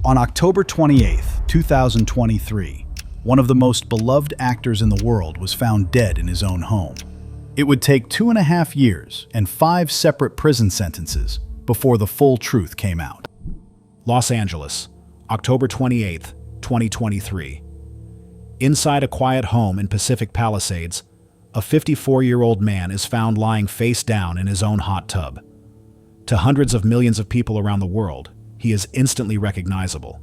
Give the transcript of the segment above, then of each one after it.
On October 28, 2023, one of the most beloved actors in the world was found dead in his own home. It would take 2.5 years and 5 separate prison sentences before the full truth came out. Los Angeles, October 28, 2023. Inside a quiet home in Pacific Palisades, a 54-year-old man is found lying face down in his own hot tub. To hundreds of millions of people around the world, he is instantly recognizable.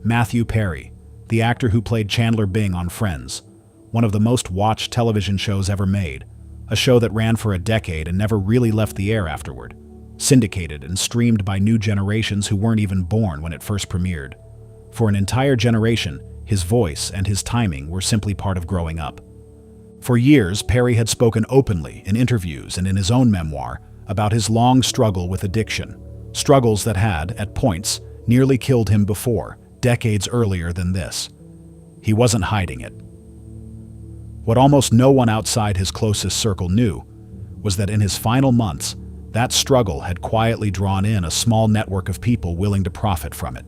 Matthew Perry, the actor who played Chandler Bing on Friends, one of the most watched television shows ever made, a show that ran for a decade and never really left the air afterward, syndicated and streamed by new generations who weren't even born when it first premiered. For an entire generation, his voice and his timing were simply part of growing up. For years, Perry had spoken openly in interviews and in his own memoir about his long struggle with addiction, struggles that had, at points, nearly killed him before, decades earlier than this. He wasn't hiding it. What almost no one outside his closest circle knew was that in his final months, that struggle had quietly drawn in a small network of people willing to profit from it.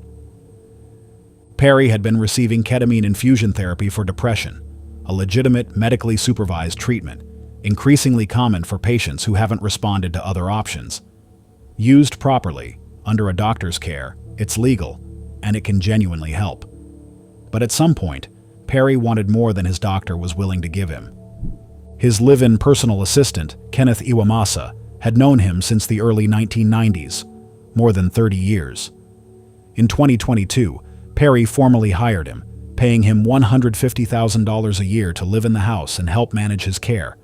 Perry had been receiving ketamine infusion therapy for depression, a legitimate, medically supervised treatment, increasingly common for patients who haven't responded to other options. Used properly, under a doctor's care, it's legal, and it can genuinely help. But at some point, Perry wanted more than his doctor was willing to give him. His live-in personal assistant, Kenneth Iwamasa, had known him since the early 1990s, more than 30 years. In 2022, Perry formally hired him, paying him $150,000 a year to live in the house and help manage his care,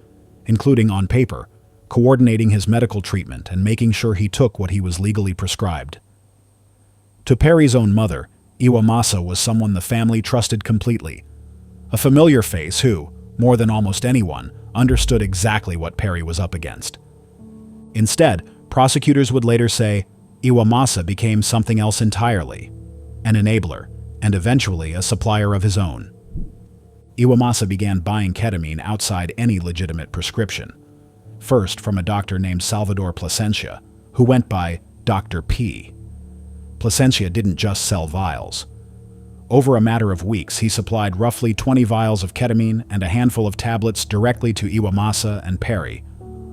including, on paper, coordinating his medical treatment and making sure he took what he was legally prescribed. To Perry's own mother, Iwamasa was someone the family trusted completely, a familiar face who, more than almost anyone, understood exactly what Perry was up against. Instead, prosecutors would later say, Iwamasa became something else entirely, an enabler, and eventually a supplier of his own. Iwamasa began buying ketamine outside any legitimate prescription, first from a doctor named Salvador Plasencia, who went by Dr. P. Plasencia didn't just sell vials. Over a matter of weeks, he supplied roughly 20 vials of ketamine and a handful of tablets directly to Iwamasa and Perry,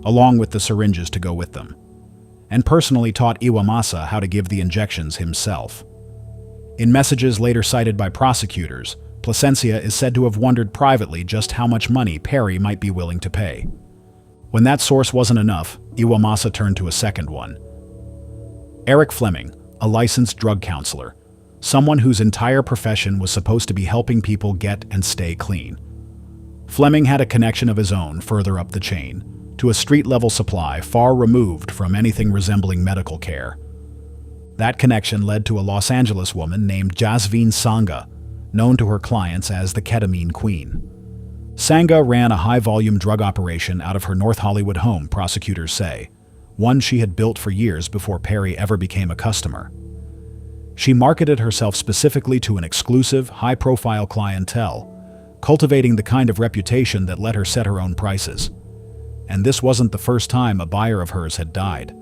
along with the syringes to go with them, and personally taught Iwamasa how to give the injections himself. In messages later cited by prosecutors, Plasencia is said to have wondered privately just how much money Perry might be willing to pay. When that source wasn't enough, Iwamasa turned to a second one. Eric Fleming, a licensed drug counselor, someone whose entire profession was supposed to be helping people get and stay clean. Fleming had a connection of his own further up the chain, to a street-level supply far removed from anything resembling medical care. That connection led to a Los Angeles woman named Jasveen Sangha, known to her clients as the Ketamine Queen. Sangha ran a high-volume drug operation out of her North Hollywood home, prosecutors say, one she had built for years before Perry ever became a customer. She marketed herself specifically to an exclusive, high-profile clientele, cultivating the kind of reputation that let her set her own prices. And this wasn't the first time a buyer of hers had died.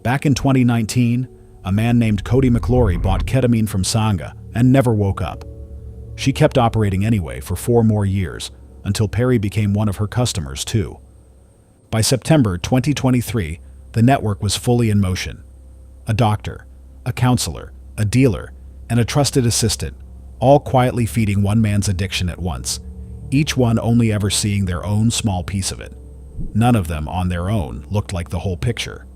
Back in 2019, a man named Cody McClory bought ketamine from Sangha and never woke up. She kept operating anyway for 4 more years, until Perry became one of her customers too. By September 2023, the network was fully in motion. A doctor, a counselor, a dealer, and a trusted assistant, all quietly feeding one man's addiction at once, each one only ever seeing their own small piece of it. None of them on their own looked like the whole picture.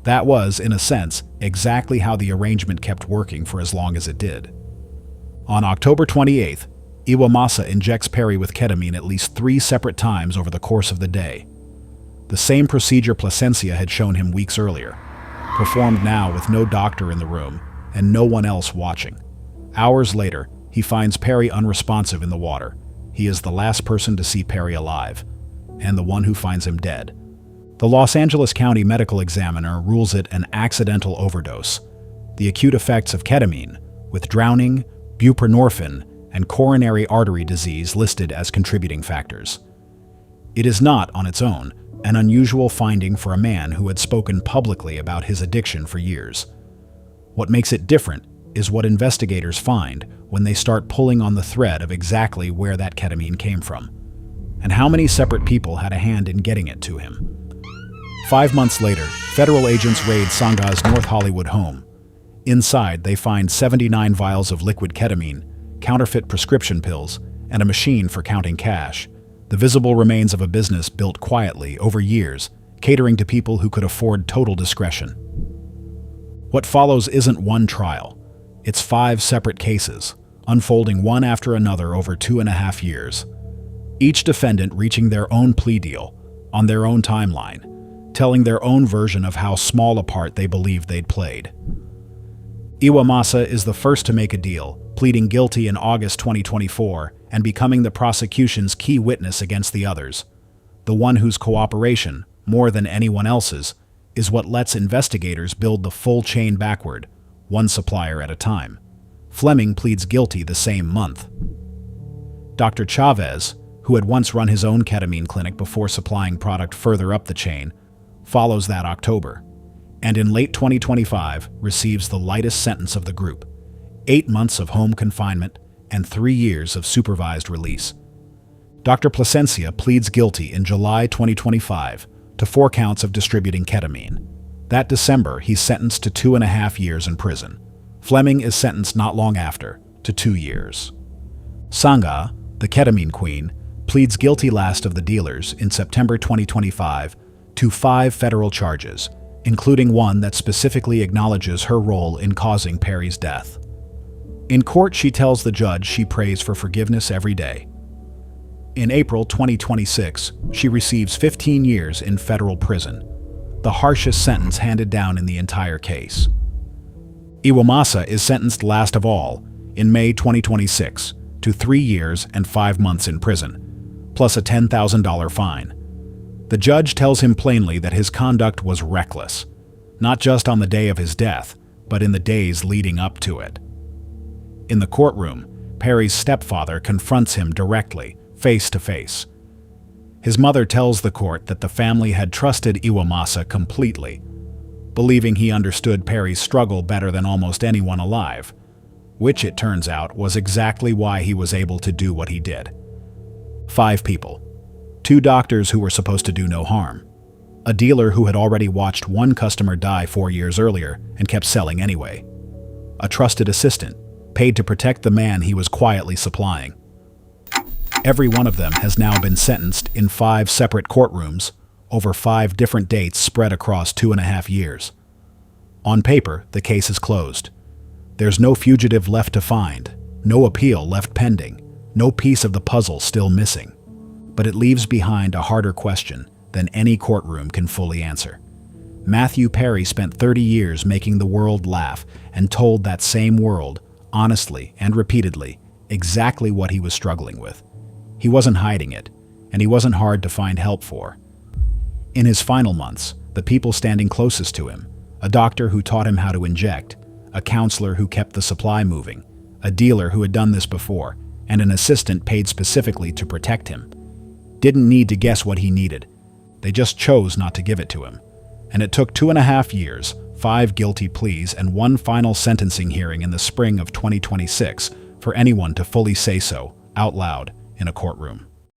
That was, in a sense, exactly how the arrangement kept working for as long as it did. On October 28th, Iwamasa injects Perry with ketamine at least 3 separate times over the course of the day. The same procedure Plasencia had shown him weeks earlier, performed now with no doctor in the room and no one else watching. Hours later, he finds Perry unresponsive in the water. He is the last person to see Perry alive, and the one who finds him dead. The Los Angeles County Medical Examiner rules it an accidental overdose, the acute effects of ketamine, with drowning, buprenorphine, and coronary artery disease listed as contributing factors. It is not, on its own, an unusual finding for a man who had spoken publicly about his addiction for years. What makes it different is what investigators find when they start pulling on the thread of exactly where that ketamine came from, and how many separate people had a hand in getting it to him. 5 months later, federal agents raid Sanga's North Hollywood home. Inside, they find 79 vials of liquid ketamine, counterfeit prescription pills, and a machine for counting cash, the visible remains of a business built quietly over years, catering to people who could afford total discretion. What follows isn't one trial. It's 5 separate cases, unfolding one after another over 2.5 years. Each defendant reaching their own plea deal, on their own timeline, telling their own version of how small a part they believed they'd played. Iwamasa is the first to make a deal, pleading guilty in August 2024 and becoming the prosecution's key witness against the others. The one whose cooperation, more than anyone else's, is what lets investigators build the full chain backward, one supplier at a time. Fleming pleads guilty the same month. Dr. Chavez, who had once run his own ketamine clinic before supplying product further up the chain, follows that October, and in late 2025 receives the lightest sentence of the group, 8 months of home confinement and 3 years of supervised release. Dr. Plasencia pleads guilty in July 2025 to 4 counts of distributing ketamine. That December, he's sentenced to 2.5 years in prison. Fleming is sentenced not long after to 2 years. Sangha, the Ketamine Queen, pleads guilty last of the dealers in September 2025 to 5 federal charges, including one that specifically acknowledges her role in causing Perry's death. In court, she tells the judge she prays for forgiveness every day. In April 2026, she receives 15 years in federal prison, the harshest sentence handed down in the entire case. Iwamasa is sentenced last of all in May 2026 to 3 years and 5 months in prison, plus a $10,000 fine. The judge tells him plainly that his conduct was reckless, not just on the day of his death, but in the days leading up to it. In the courtroom, Perry's stepfather confronts him directly, face to face. His mother tells the court that the family had trusted Iwamasa completely, believing he understood Perry's struggle better than almost anyone alive, which it turns out was exactly why he was able to do what he did. 5 people. 2 doctors who were supposed to do no harm. A dealer who had already watched one customer die 4 years earlier and kept selling anyway. A trusted assistant, paid to protect the man he was quietly supplying. Every one of them has now been sentenced in 5 separate courtrooms over 5 different dates spread across 2.5 years. On paper, the case is closed. There's no fugitive left to find, no appeal left pending, no piece of the puzzle still missing. But it leaves behind a harder question than any courtroom can fully answer. Matthew Perry spent 30 years making the world laugh and told that same world, honestly and repeatedly, exactly what he was struggling with. He wasn't hiding it, and he wasn't hard to find help for. In his final months, the people standing closest to him, a doctor who taught him how to inject, a counselor who kept the supply moving, a dealer who had done this before, and an assistant paid specifically to protect him, didn't need to guess what he needed. They just chose not to give it to him. And it took 2.5 years, 5 guilty pleas, and 1 final sentencing hearing in the spring of 2026 for anyone to fully say so, out loud, in a courtroom.